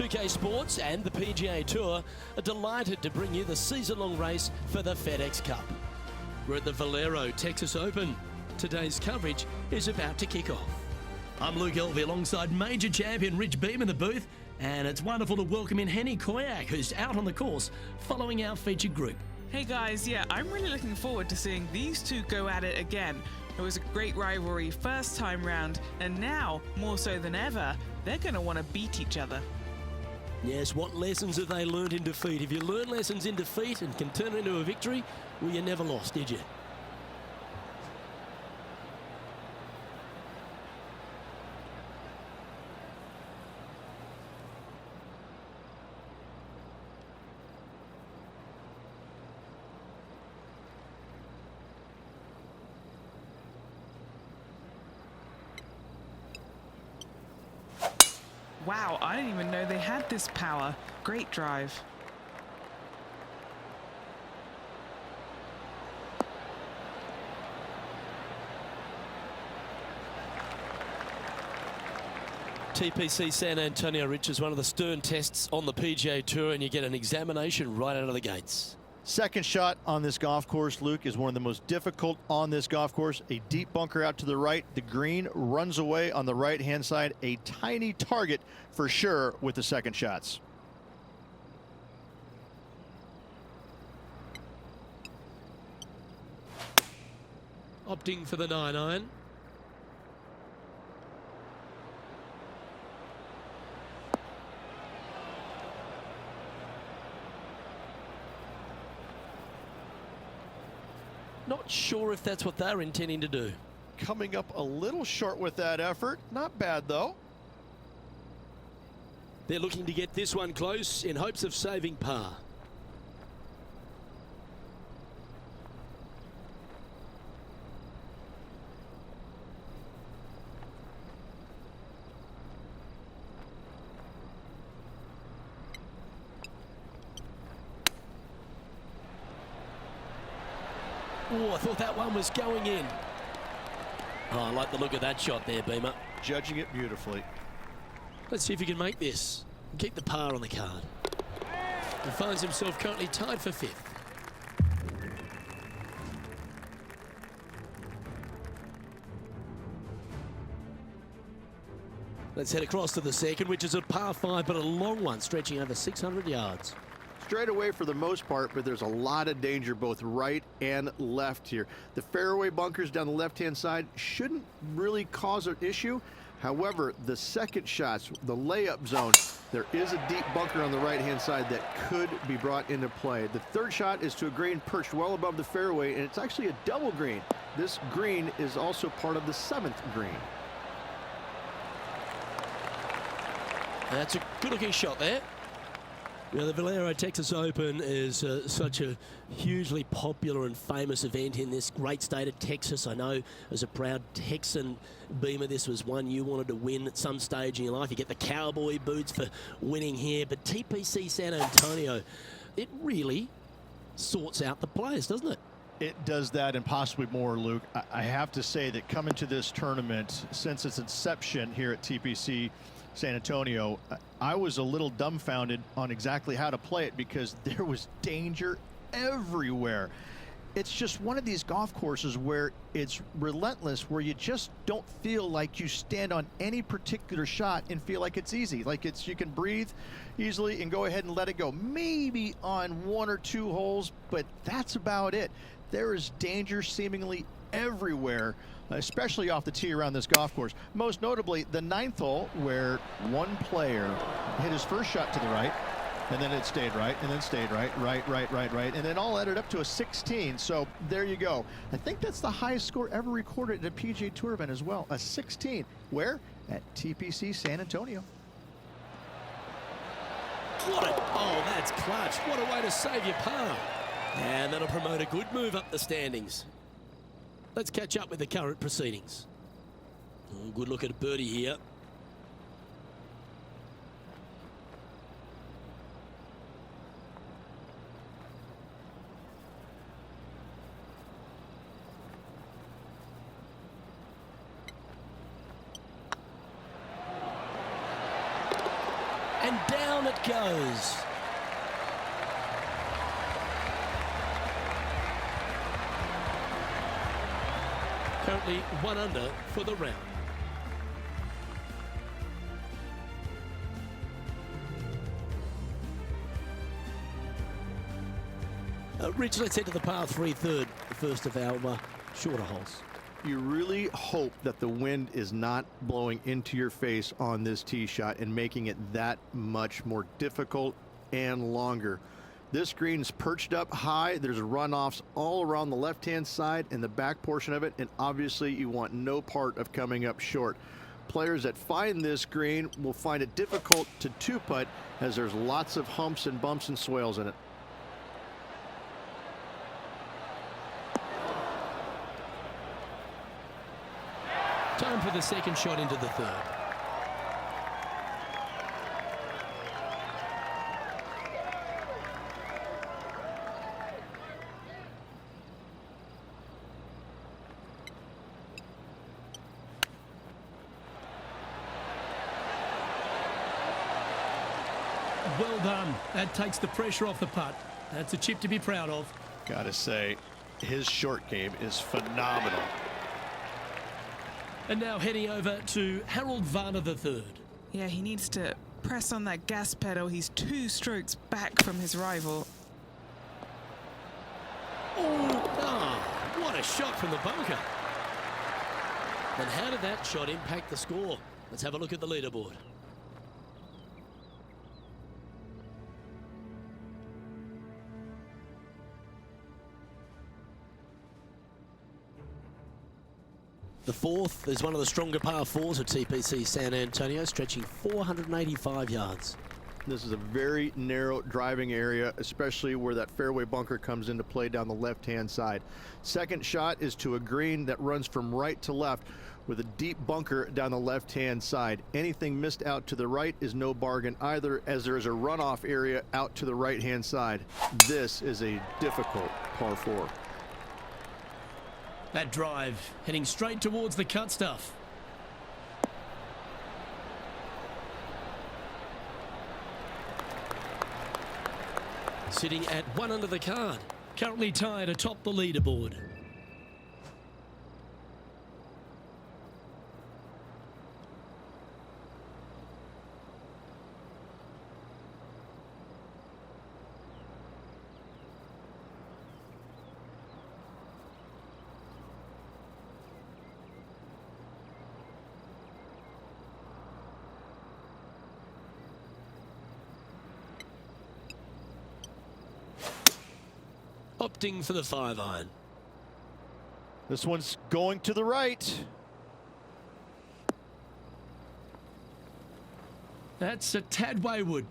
2K Sports and the PGA Tour are delighted to bring you the season-long race for the FedEx Cup. We're at the Valero Texas Open. Today's coverage is about to kick off. I'm Luke Elvey alongside major champion Rich Beam in the booth, and it's wonderful to welcome in Henny Koyak, who's out on the course following our featured group. Hey guys, yeah, I'm really looking forward to seeing these two go at it again. It was a great rivalry first time round, and now, more so than ever, they're going to want to beat each other. Yes, what lessons have they learned in defeat? If you learn lessons in defeat and can turn it into a victory, well, you never lost, did you? Wow, I didn't even know they had this power. Great drive. TPC San Antonio, Rich, is one of the stern tests on the PGA Tour, and you get an examination right out of the gates. Second shot on this golf course, Luke, is one of the most difficult on this golf course. A deep bunker out to the right. The green runs away on the right-hand side. A tiny target for sure with the second shots. Opting for the 9-iron. Not sure if that's what they're intending to do. Coming up a little short with that effort. Not bad, though. They're looking to get this one close in hopes of saving par. Oh, I thought that one was going in. Oh, I like the look of that shot there, Beamer. Judging it beautifully. Let's see if he can make this and keep the par on the card. He finds himself currently tied for 5th. Let's head across to the second, which is a par 5, but a long one, stretching over 600 yards. Straight away for the most part, but there's a lot of danger both right and left here. The fairway bunkers down the left-hand side shouldn't really cause an issue. However, the second shots, the layup zone, there is a deep bunker on the right-hand side that could be brought into play. The third shot is to a green perched well above the fairway, and it's actually a double green. This green is also part of the 7th green. That's a good-looking shot there. Now, the Valero Texas Open is such a hugely popular and famous event in this great state of Texas. I know as a proud Texan, Beamer, this was one you wanted to win at some stage in your life. You get the cowboy boots for winning here, but TPC San Antonio, it really sorts out the players, doesn't it? It does that and possibly more, Luke. I have to say that coming to this tournament, since its inception here at TPC San Antonio, I was a little dumbfounded on exactly how to play it because there was danger everywhere. It's just one of these golf courses where it's relentless, where you just don't feel like you stand on any particular shot and feel like it's easy. Like you can breathe easily and go ahead and let it go. Maybe on 1 or 2 holes, but that's about it. There is danger seemingly everywhere, especially off the tee around this golf course. Most notably, the 9th hole, where one player hit his first shot to the right, and then it stayed right, and then stayed right, and then all added up to a 16. So there you go. I think that's the highest score ever recorded at a PGA Tour event as well, a 16. Where? At TPC San Antonio. Oh, that's clutch. What a way to save your par. And that'll promote a good move up the standings. Let's catch up with the current proceedings. Oh, good look at a birdie here. And down it goes. Currently 1 under for the round. Rich, let's head to the par 3 third, the first of our shorter holes. You really hope that the wind is not blowing into your face on this tee shot and making it that much more difficult and longer. This green's perched up high. There's runoffs all around the left-hand side and the back portion of it, and obviously you want no part of coming up short. Players that find this green will find it difficult to two-putt as there's lots of humps and bumps and swales in it. Time for the second shot into the third. Well done. That takes the pressure off the putt. That's a chip to be proud of. Gotta say, his short game is phenomenal. And now heading over to Harold Varner III. Yeah, he needs to press on that gas pedal. He's 2 strokes back from his rival. What a shot from the bunker. And how did that shot impact the score? Let's have a look at the leaderboard. The fourth is one of the stronger par 4s at TPC San Antonio, stretching 485 yards. This is a very narrow driving area, especially where that fairway bunker comes into play down the left-hand side. Second shot is to a green that runs from right to left with a deep bunker down the left-hand side. Anything missed out to the right is no bargain either, as there is a runoff area out to the right-hand side. This is a difficult par 4. That drive heading straight towards the cut stuff. Sitting at 1 under the card. Currently tied atop the leaderboard. Opting for the 5-iron. This one's going to the right. That's a tad wayward.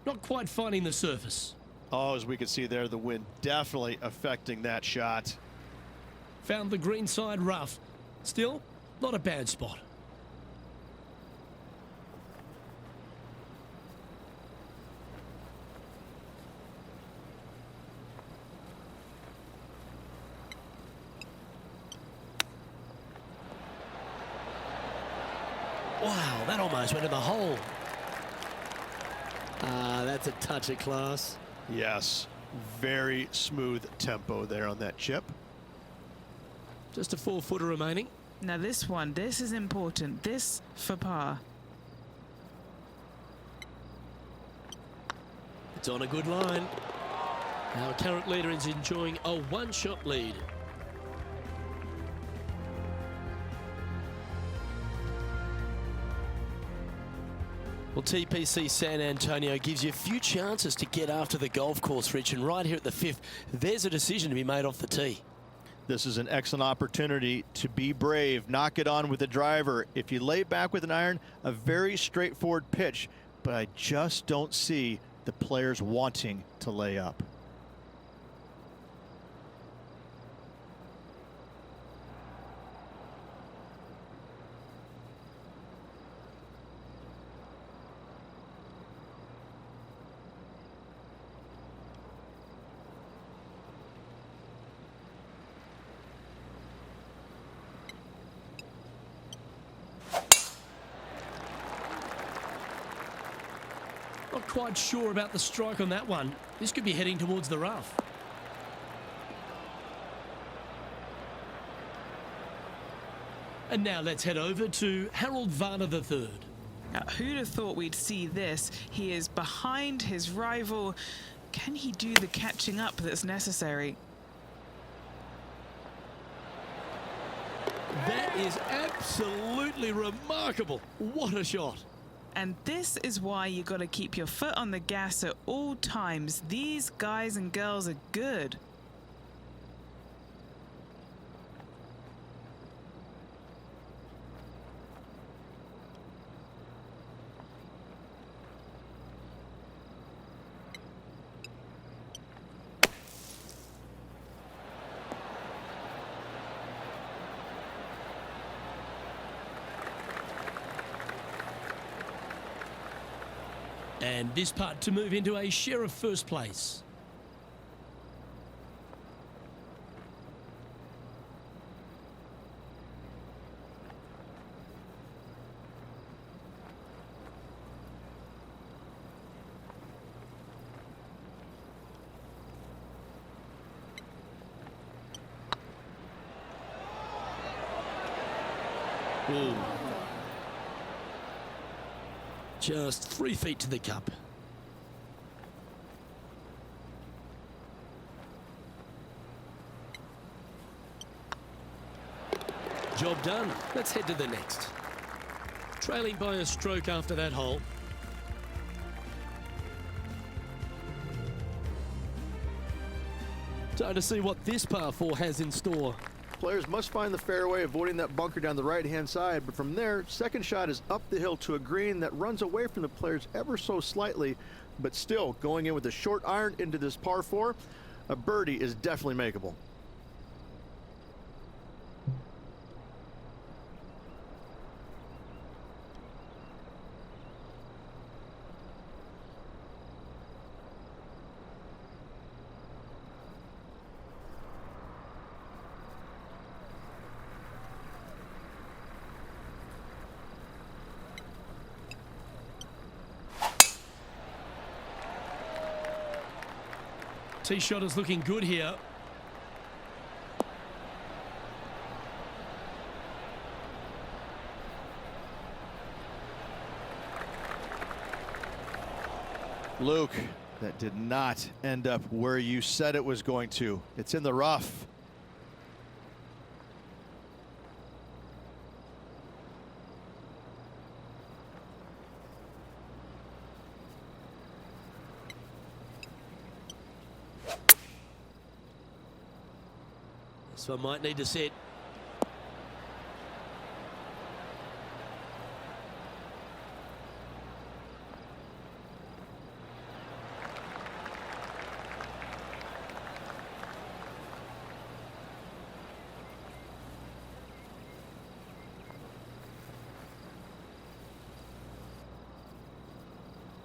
Not quite finding the surface. Oh, as we can see there, the wind definitely affecting that shot. Found the green side rough. Still, not a bad spot. Wow, that almost went in the hole. That's a touch of class. Yes, very smooth tempo there on that chip. Just a 4-footer remaining. Now this is important. This for par. It's on a good line. Our current leader is enjoying a 1-shot lead. Well, TPC San Antonio gives you a few chances to get after the golf course, Rich, and right here at the 5th, there's a decision to be made off the tee. This is an excellent opportunity to be brave, knock it on with the driver. If you lay back with an iron, a very straightforward pitch, but I just don't see the players wanting to lay up. Not quite sure about the strike on that one. This could be heading towards the rough. And now let's head over to Harold Varner III. Now, who'd have thought we'd see this? He is behind his rival. Can he do the catching up that's necessary? That is absolutely remarkable. What a shot. And this is why you got to keep your foot on the gas at all times. These guys and girls are good. And this putt to move into a share of first place. Ooh. Just 3 feet to the cup. Job done. Let's head to the next. Trailing by a stroke after that hole. Time to see what this par 4 has in store. Players must find the fairway, avoiding that bunker down the right-hand side, but from there, second shot is up the hill to a green that runs away from the players ever so slightly, but still going in with a short iron into this par 4. A birdie is definitely makeable. Tee shot is looking good here. Luke, that did not end up where you said it was going to. It's in the rough. So I might need to set.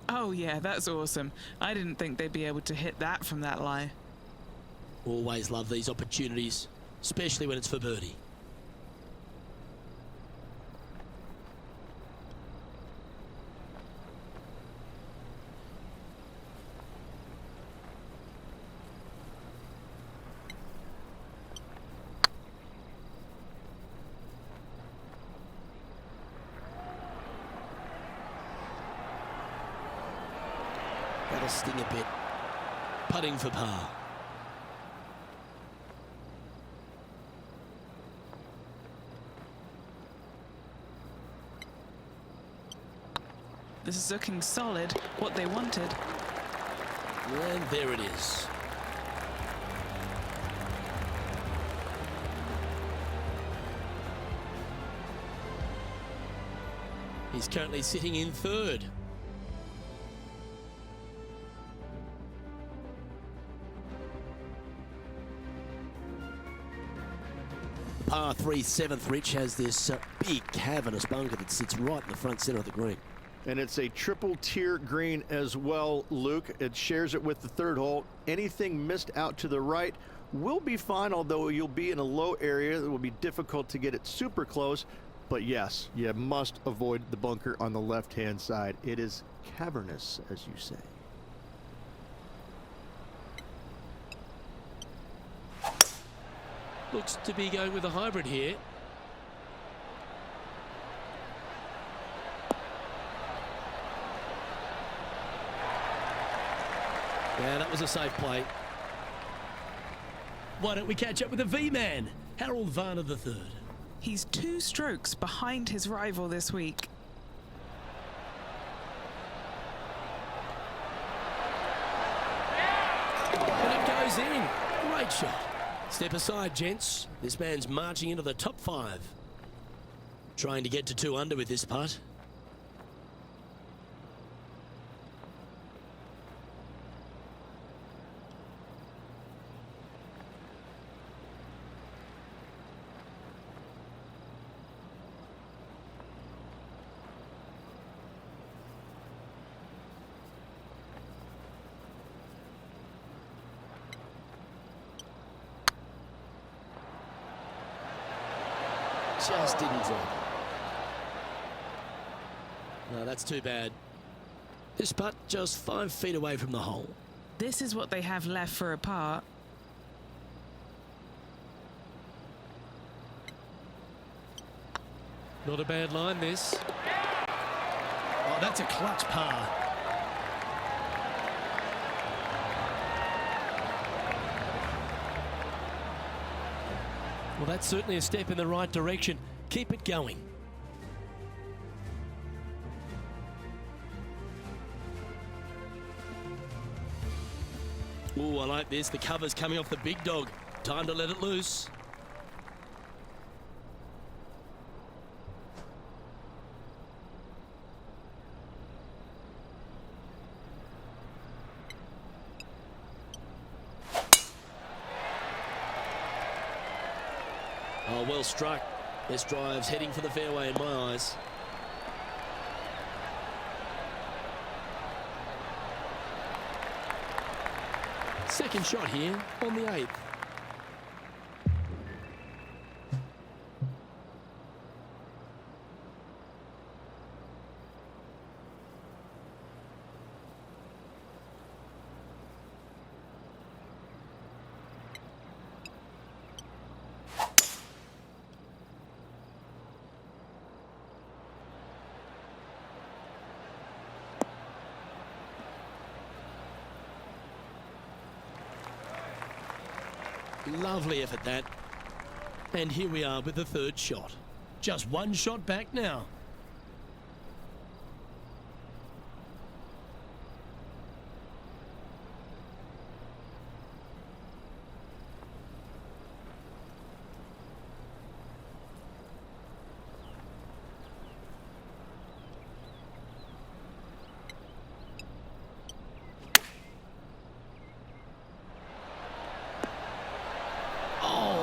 Oh yeah, that's awesome. I didn't think they'd be able to hit that from that lie. Always love these opportunities, especially when it's for birdie. That'll sting a bit. Putting for par. This is looking solid, what they wanted. And there it is. He's currently sitting in third. Par 3 7th, Rich, has this big cavernous bunker that sits right in the front center of the green. And it's a triple tier green as well, Luke. It shares it with the third hole. Anything missed out to the right will be fine, although you'll be in a low area that will be difficult to get it super close. But yes, you must avoid the bunker on the left-hand side. It is cavernous, as you say. Looks to be going with a hybrid here. Yeah, that was a safe play. Why don't we catch up with the V-man, Harold Varner III. He's 2 strokes behind his rival this week. And it goes in. Great shot. Step aside, gents. This man's marching into the top 5. Trying to get to 2 under with this putt. Just didn't drop. No, that's too bad. This putt just 5 feet away from the hole. This is what they have left for a par. Not a bad line, this. Oh, that's a clutch par. Well, that's certainly a step in the right direction. Keep it going. Oh, I like this. The cover's coming off the big dog. Time to let it loose. Oh, well struck. This drive's heading for the fairway in my eyes. Second shot here on the 8th. Lovely effort, that. And here we are with the 3rd shot. Just 1 shot back now.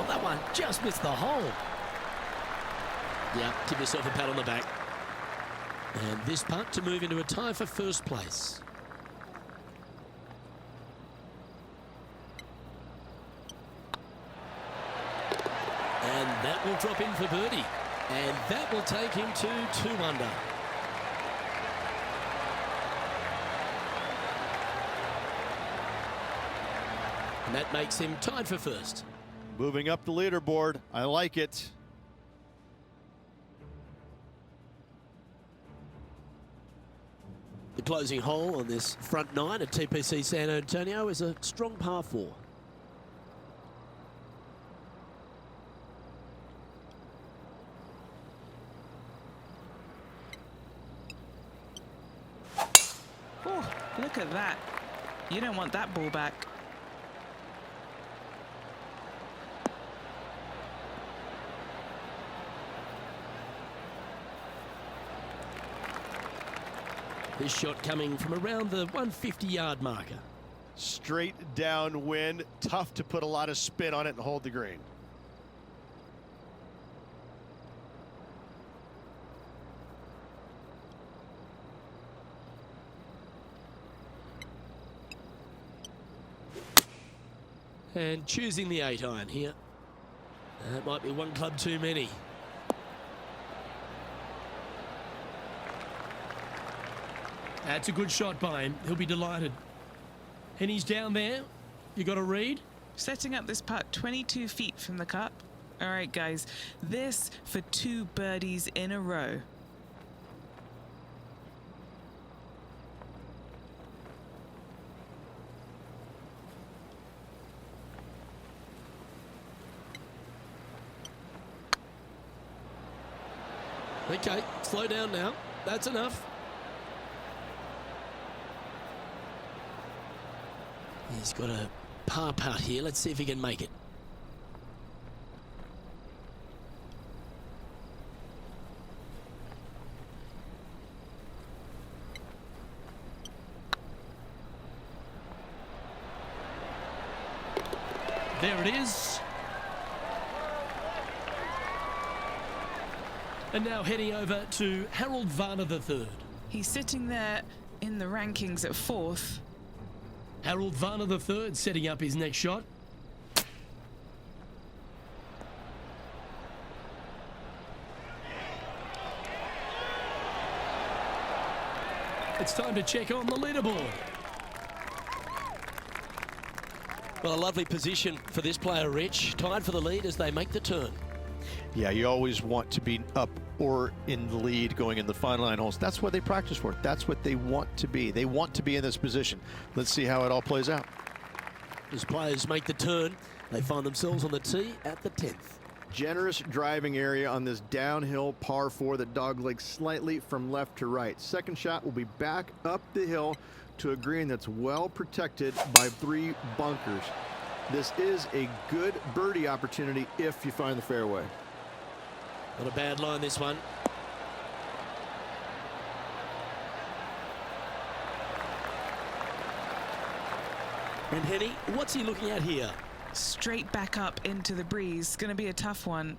That one just missed the hole. Yeah, give yourself a pat on the back. And this putt to move into a tie for 1st place. And that will drop in for birdie. And that will take him to 2 under. And that makes him tied for 1st. Moving up the leaderboard. I like it. The closing hole on this front 9 at TPC San Antonio is a strong par 4. Oh, look at that. You don't want that ball back. This shot coming from around the 150-yard marker. Straight downwind. Tough to put a lot of spin on it and hold the green. And choosing the 8-iron here. That might be 1 club too many. That's a good shot by him. He'll be delighted. And he's down there. You got a read? Setting up this putt 22 feet from the cup. All right, guys, this for 2 birdies in a row. Okay, slow down now. That's enough. He's got a par putt here. Let's see if he can make it. There it is. And now heading over to Harold Varner III. He's sitting there in the rankings at 4th. Harold Varner III setting up his next shot. It's time to check on the leaderboard. Well, a lovely position for this player, Rich. Tied for the lead as they make the turn. Yeah, you always want to be up or in the lead going in the final 9 holes. That's what they practice for. That's what they want to be. They want to be in this position. Let's see how it all plays out. As players make the turn, they find themselves on the tee at the 10th. Generous driving area on this downhill par 4 that doglegs slightly from left to right. Second shot will be back up the hill to a green that's well protected by 3 bunkers. This is a good birdie opportunity if you find the fairway. Not a bad line, this one. And Henny, what's he looking at here? Straight back up into the breeze. Going to be a tough one.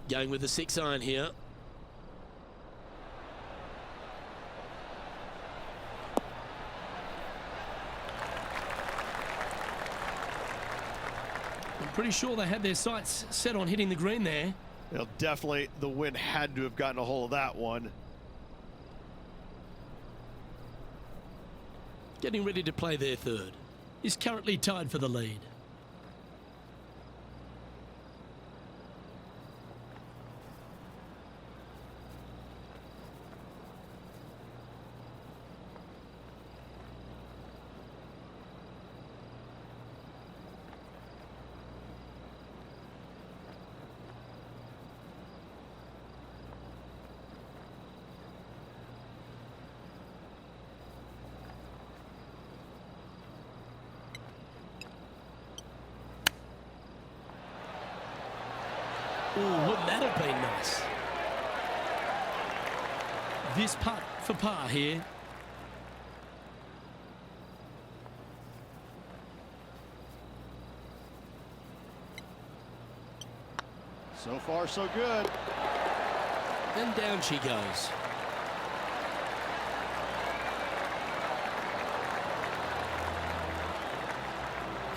Going with the 6-iron here. I'm pretty sure they had their sights set on hitting the green there. Well, definitely the wind had to have gotten a hold of that one. Getting ready to play their third. Is currently tied for the lead. Ooh, wouldn't that have been nice? This putt for par here. So far, so good. And down she goes.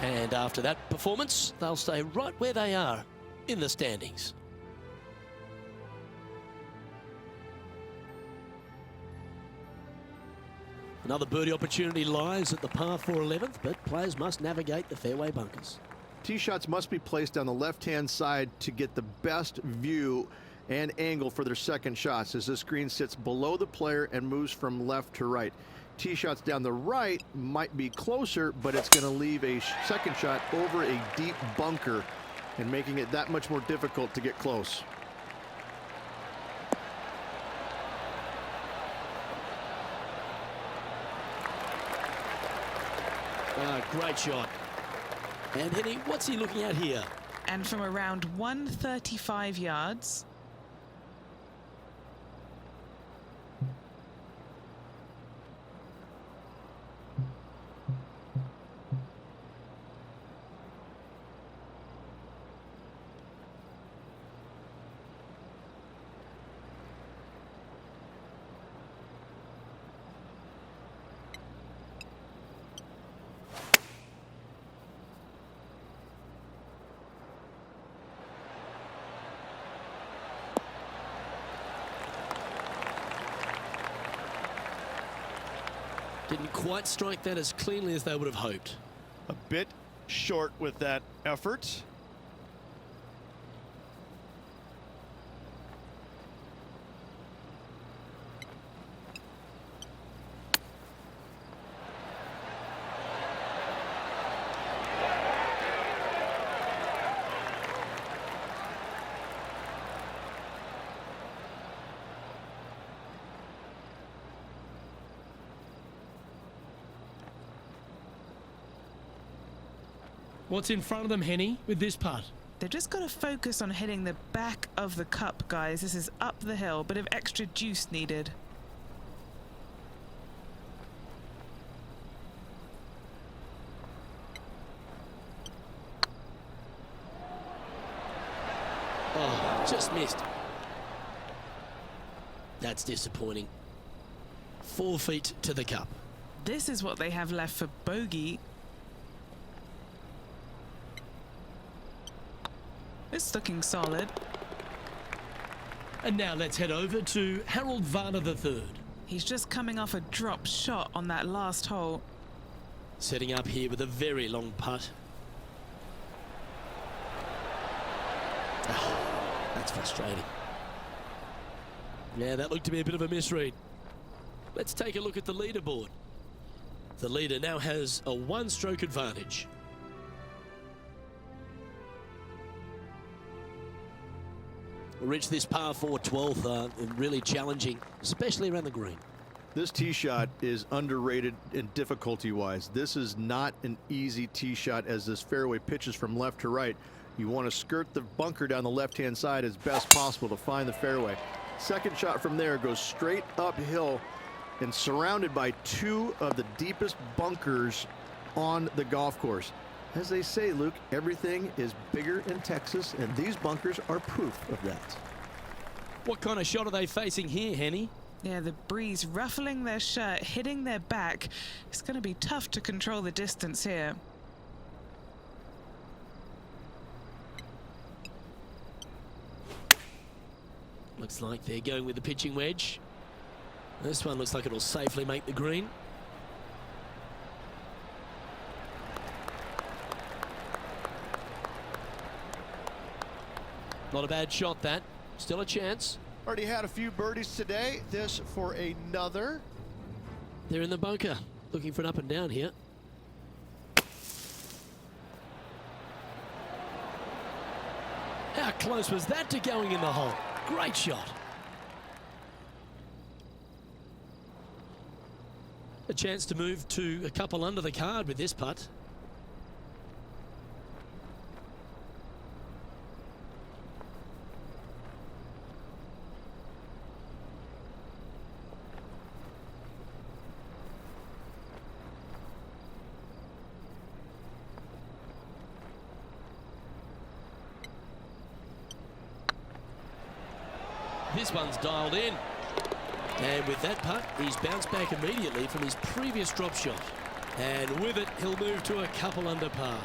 And after that performance, they'll stay right where they are in the standings. Another birdie opportunity lies at the par 4 11th, but players must navigate the fairway bunkers. Tee shots must be placed on the left-hand side to get the best view and angle for their second shots, as this green sits below the player and moves from left to right. Tee shots down the right might be closer, but it's going to leave a second shot over a deep bunker and making it that much more difficult to get close. Great shot. And Henny, what's he looking at here? And from around 135 yards. Didn't quite strike that as cleanly as they would have hoped. A bit short with that effort. What's in front of them, Henny, with this putt? They've just got to focus on hitting the back of the cup, guys. This is up the hill, bit of extra juice needed. Oh, just missed. That's disappointing. 4 feet to the cup. This is what they have left for bogey. It's looking solid. And now let's head over to Harold Varner III. He's just coming off a drop shot on that last hole. Setting up here with a very long putt. Oh, that's frustrating. Yeah, that looked to be a bit of a misread. Let's take a look at the leaderboard. The leader now has a 1-stroke advantage. Reached this par 4 12th, really challenging, especially around the green. This tee shot is underrated in difficulty-wise. This is not an easy tee shot as this fairway pitches from left to right. You want to skirt the bunker down the left-hand side as best possible to find the fairway. Second shot from there goes straight uphill and surrounded by 2 of the deepest bunkers on the golf course. As they say, Luke, everything is bigger in Texas, and these bunkers are proof of that. What kind of shot are they facing here, Henny? Yeah, the breeze ruffling their shirt, hitting their back. It's going to be tough to control the distance here. Looks like they're going with the pitching wedge. This one looks like it'll safely make the green. Not a bad shot, that. Still a chance. Already had a few birdies today. This for another. They're in the bunker, looking for an up and down here. How close was that to going in the hole? Great shot. A chance to move to a couple under the card with this putt. This one's dialed in. And with that putt, he's bounced back immediately from his previous drop shot. And with it, he'll move to a couple under par.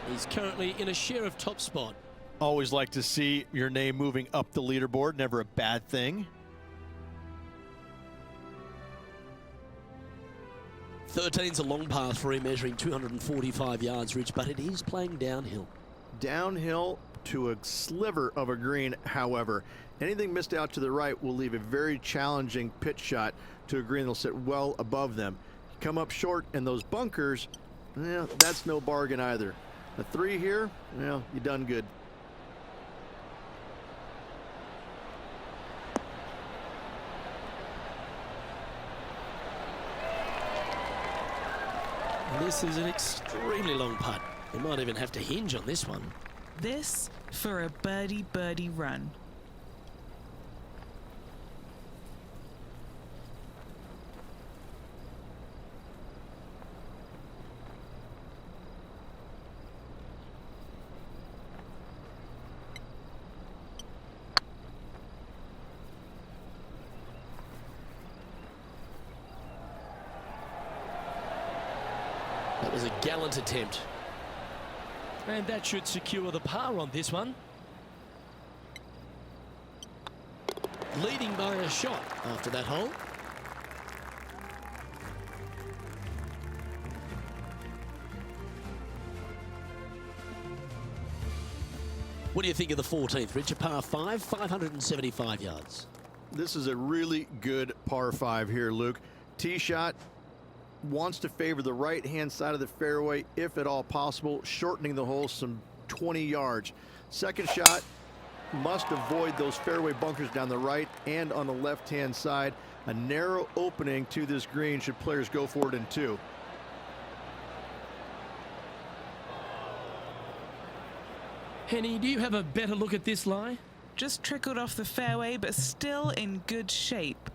He's currently in a share of top spot. Always like to see your name moving up the leaderboard. Never a bad thing. 13's a long par 3, measuring 245 yards, Rich, but it is playing downhill. Downhill to a sliver of a green, however. Anything missed out to the right will leave a very challenging pitch shot to a green that'll sit well above them. You come up short, and those bunkers, well, that's no bargain either. The 3 here, well, you done good. This is an extremely long putt. They might even have to hinge on this one. This for a birdie run. That was a gallant attempt. And that should secure the par on this one. leading by a shot after that hole. What do you think of the 14th, Rich? A par 5, 575 yards. This is a really good par 5 here, Luke. Tee shot wants to favor the right-hand side of the fairway, if at all possible, shortening the hole some 20 yards. Second shot must avoid those fairway bunkers down the right and on the left-hand side. A narrow opening to this green should players go for it in 2. Henny, do you have a better look at this lie? Just trickled off the fairway, but still in good shape.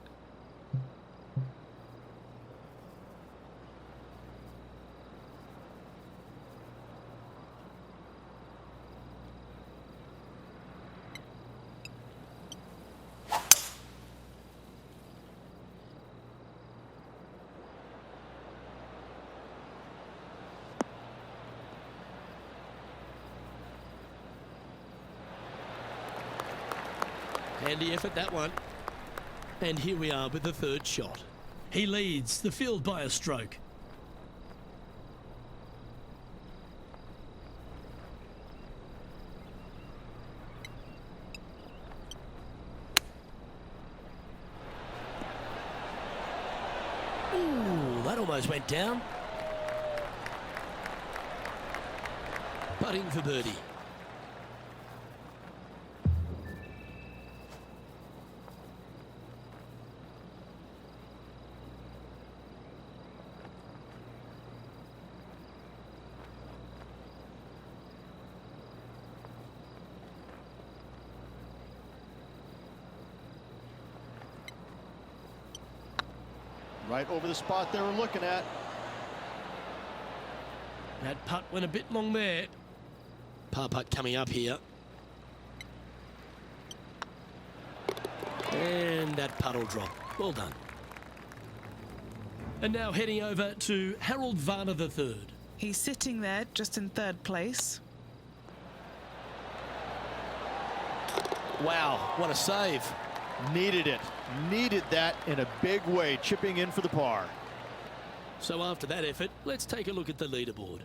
Handy effort, that one. And here we are with the 3rd shot. He leads the field by a stroke. Ooh, that almost went down. Putting for birdie. Right over the spot they were looking at. That putt went a bit long there. Par putt coming up here. And that putt will drop. Well done. And now heading over to Harold Varner III. He's sitting there just in 3rd place. Wow, what a save. Needed it. Needed that in a big way, chipping in for the par. So after that effort, let's take a look at the leaderboard.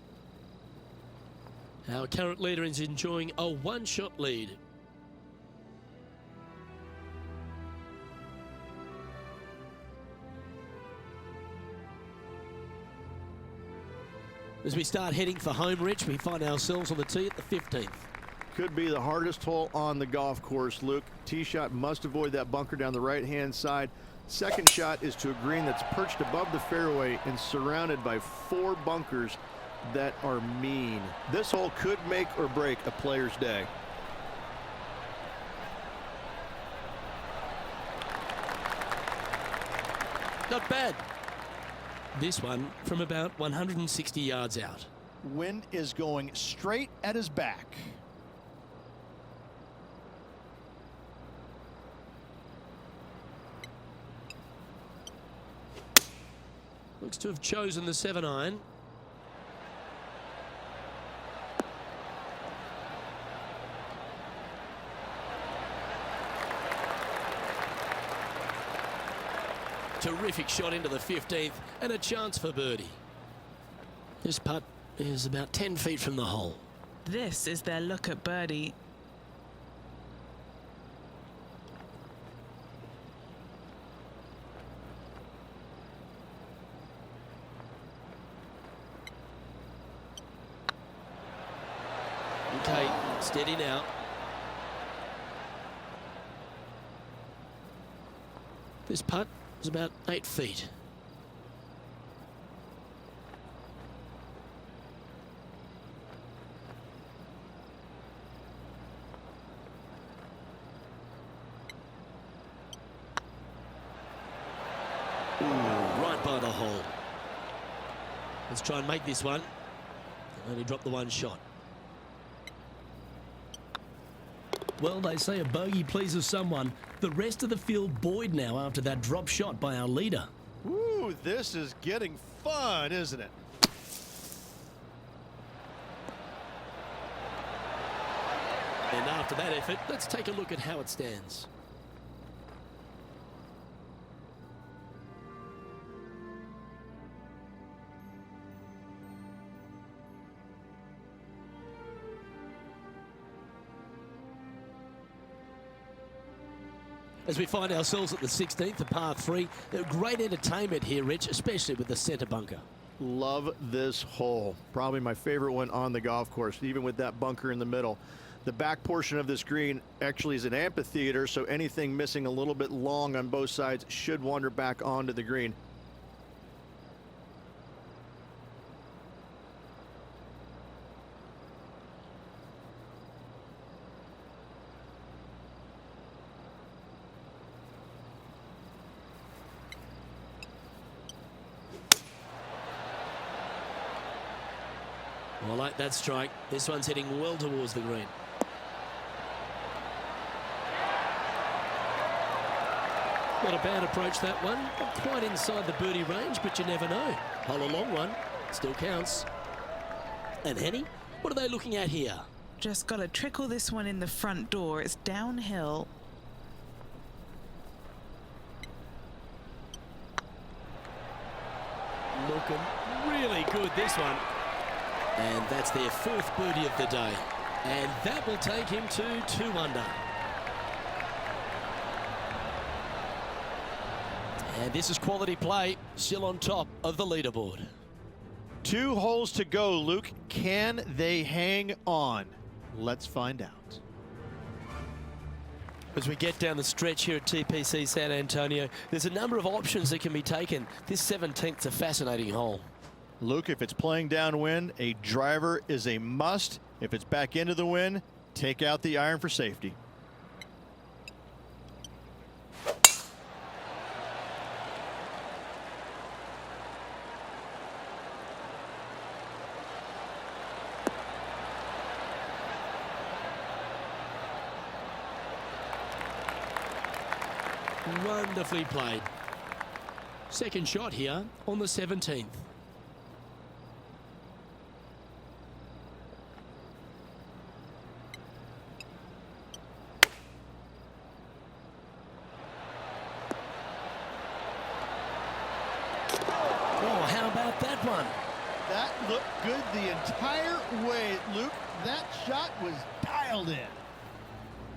Our current leader is enjoying a 1-shot lead. As we start heading for home, Rich, we find ourselves on the tee at the 15th. Could be the hardest hole on the golf course, Luke. Tee shot must avoid that bunker down the right-hand side. Second shot is to a green that's perched above the fairway and surrounded by 4 bunkers that are mean. This hole could make or break a player's day. Not bad. This one from about 160 yards out. Wind is going straight at his back. Looks to have chosen the 7-iron. Terrific shot into the 15th and a chance for birdie. This putt is about 10 feet from the hole. This is their look at birdie. Okay, steady now. This putt is about 8 feet. Ooh, right by the hole. Let's try and make this one. Only dropped the 1 shot. Well, they say a bogey pleases someone. The rest of the field buoyed now after that drop shot by our leader. Ooh, this is getting fun, isn't it? And after that effort, let's take a look at how it stands. As we find ourselves at the 16th, the par 3. Great entertainment here, Rich, especially with the centre bunker. Love this hole. Probably my favorite one on the golf course, even with that bunker in the middle. The back portion of this green actually is an amphitheater, so anything missing a little bit long on both sides should wander back onto the green. I like that strike. This one's heading well towards the green. Not a bad approach, that one. Not quite inside the birdie range, but you never know. Hole a long one. Still counts. And Henny, what are they looking at here? Just got to trickle this one in the front door. It's downhill. Looking really good, this one. And that's their 4th birdie of the day. And that will take him to 2 under. And this is quality play, still on top of the leaderboard. 2 holes to go, Luke. Can they hang on? Let's find out. As we get down the stretch here at TPC San Antonio, there's a number of options that can be taken. This 17th's a fascinating hole. Luke, if it's playing downwind, a driver is a must. If it's back into the wind, take out the iron for safety. Wonderfully played. Second shot here on the 17th. Oh, how about that one? That looked good the entire way, Luke. That shot was dialed in.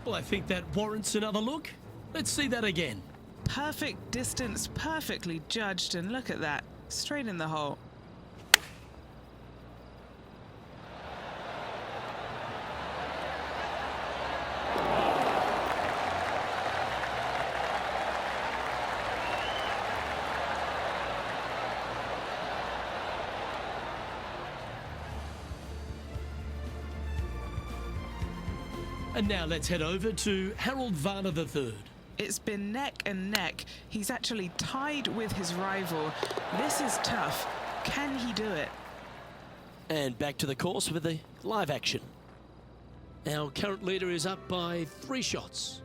Well, I think that warrants another look. Let's see that again. Perfect distance, perfectly judged, and look at that. Straight in the hole. And now let's head over to Harold Varner III. It's been neck and neck. He's actually tied with his rival. This is tough. Can he do it? And back to the course with the live action. Our current leader is up by 3 shots.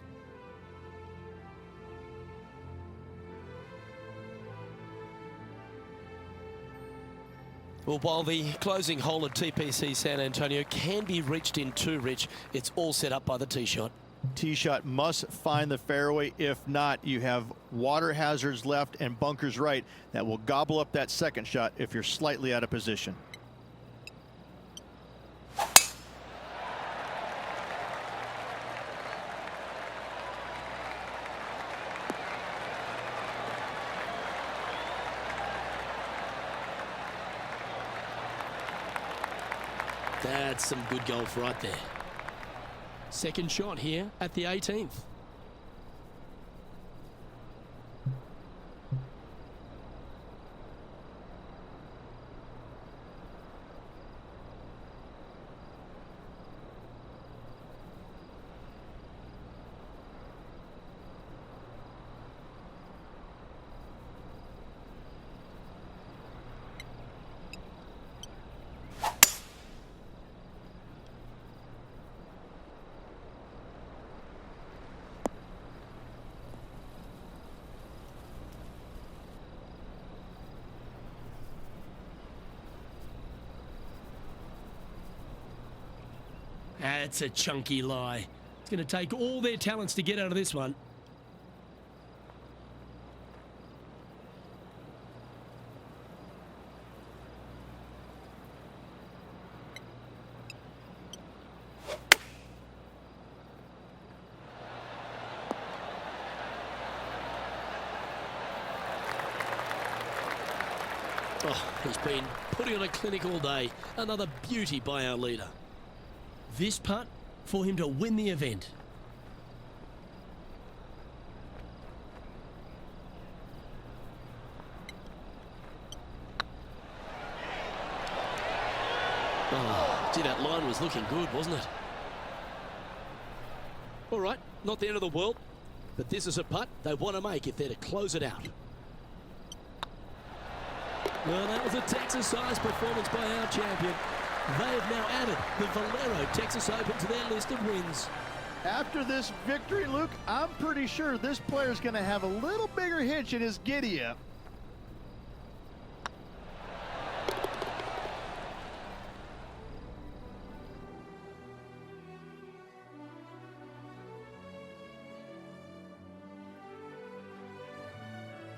Well, while the closing hole at TPC San Antonio can be reached in 2, Rich, it's all set up by the tee shot. Tee shot must find the fairway. If not, you have water hazards left and bunkers right that will gobble up that second shot if you're slightly out of position. That's some good golf right there. Second shot here at the 18th. That's a chunky lie. It's going to take all their talents to get out of this one. Oh, he's been putting on a clinic all day. Another beauty by our leader. This putt for him to win the event. Oh, gee, that line was looking good, wasn't it? All right, not the end of the world, but this is a putt they want to make if they're to close it out. Well, that was a Texas-sized performance by our champion. They have now added the Valero Texas Open to their list of wins. After this victory, Luke, I'm pretty sure this player's going to have a little bigger hitch in his giddy-up.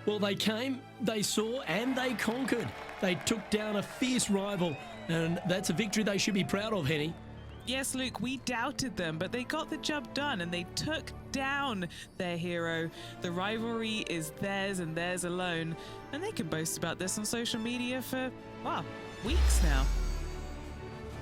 Well, they came, they saw, and they conquered. They took down a fierce rival, and that's a victory they should be proud of, Henny. Yes, Luke, we doubted them, but they got the job done and they took down their hero. The rivalry is theirs and theirs alone, and they can boast about this on social media for, well, weeks now.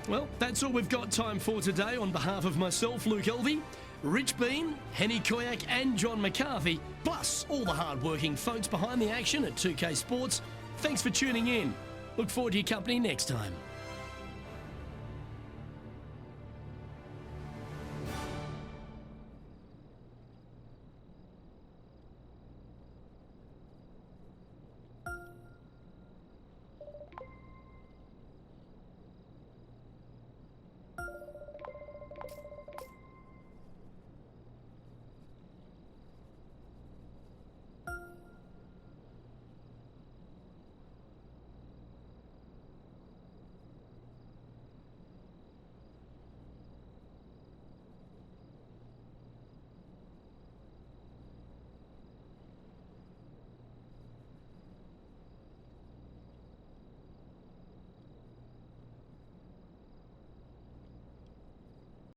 Well, that's all we've got time for today. On behalf of myself, Luke Elvey, Rich Bean, Henny Koyak and John McCarthy, plus all the hard-working folks behind the action at 2K Sports, thanks for tuning in. Look forward to your company next time.